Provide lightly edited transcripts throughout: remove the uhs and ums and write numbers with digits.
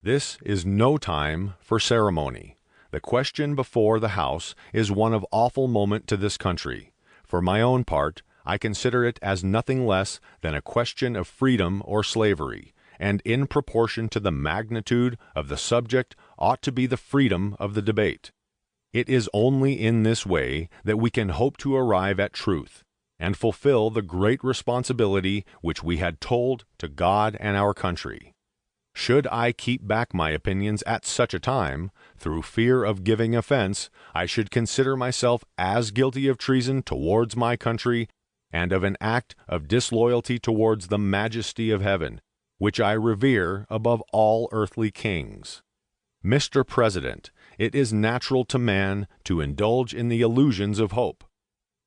This is no time for ceremony. The question before the House is one of awful moment to this country. For my own part, I consider it as nothing less than a question of freedom or slavery, and in proportion to the magnitude of the subject ought to be the freedom of the debate. It is only in this way that we can hope to arrive at truth, and fulfill the great responsibility which we had told to God and our country. Should I keep back my opinions at such a time, through fear of giving offense, I should consider myself as guilty of treason towards my country and of an act of disloyalty towards the majesty of heaven, which I revere above all earthly kings. Mr. President, it is natural to man to indulge in the illusions of hope.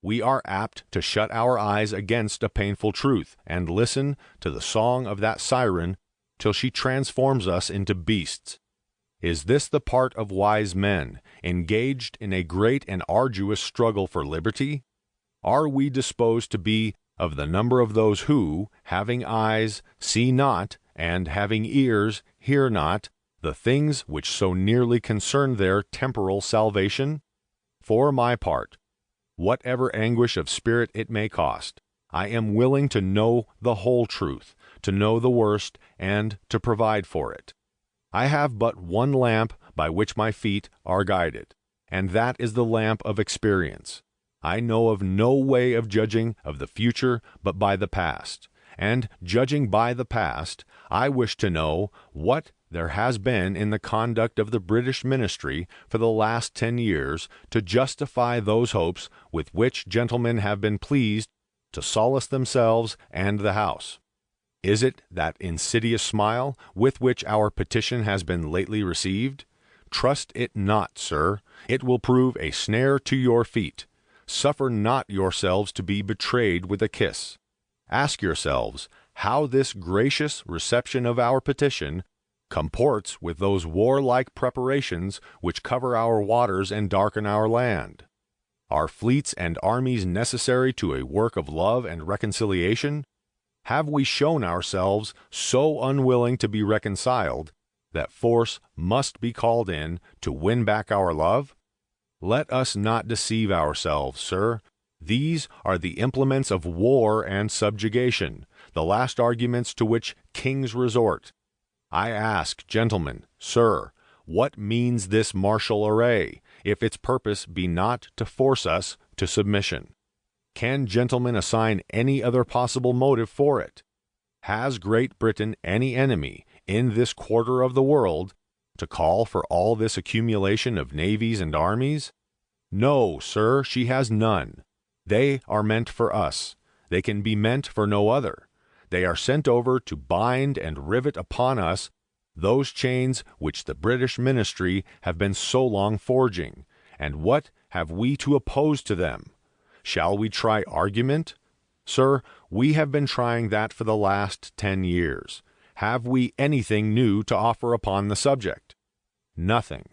We are apt to shut our eyes against a painful truth and listen to the song of that siren till she transforms us into beasts. Is this the part of wise men, engaged in a great and arduous struggle for liberty? Are we disposed to be of the number of those who, having eyes, see not, and having ears, hear not, the things which so nearly concern their temporal salvation? For my part, whatever anguish of spirit it may cost, I am willing to know the whole truth, to know the worst, and to provide for it. I have but one lamp by which my feet are guided, and that is the lamp of experience. I know of no way of judging of the future but by the past, and judging by the past, I wish to know what there has been in the conduct of the British ministry for the last 10 years to justify those hopes with which gentlemen have been pleased to solace themselves and the House. Is it that insidious smile with which our petition has been lately received? Trust it not, sir. It will prove a snare to your feet. Suffer not yourselves to be betrayed with a kiss. Ask yourselves how this gracious reception of our petition comports with those warlike preparations which cover our waters and darken our land. Are fleets and armies necessary to a work of love and reconciliation? Have we shown ourselves so unwilling to be reconciled that force must be called in to win back our love? Let us not deceive ourselves, sir. These are the implements of war and subjugation, the last arguments to which kings resort. I ask, gentlemen, sir, what means this martial array, if its purpose be not to force us to submission? Can gentlemen assign any other possible motive for it? Has Great Britain any enemy in this quarter of the world to call for all this accumulation of navies and armies? No, sir, she has none. They are meant for us. They can be meant for no other. They are sent over to bind and rivet upon us those chains which the British ministry have been so long forging. And what have we to oppose to them? Shall we try argument? Sir, we have been trying that for the last 10 years. Have we anything new to offer upon the subject? Nothing.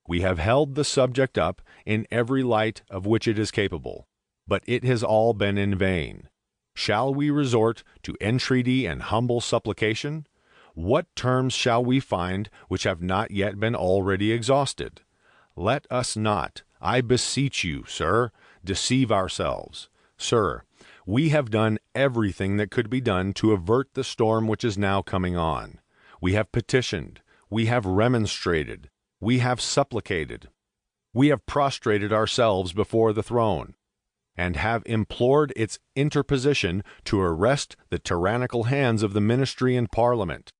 We have held the subject up in every light of which it is capable, but it has all been in vain. Shall we resort to entreaty and humble supplication? What terms shall we find which have not yet been already exhausted? Let us not, I beseech you, sir, deceive ourselves. Sir, we have done everything that could be done to avert the storm which is now coming on. We have petitioned, we have remonstrated, we have supplicated, we have prostrated ourselves before the throne, and have implored its interposition to arrest the tyrannical hands of the ministry and Parliament.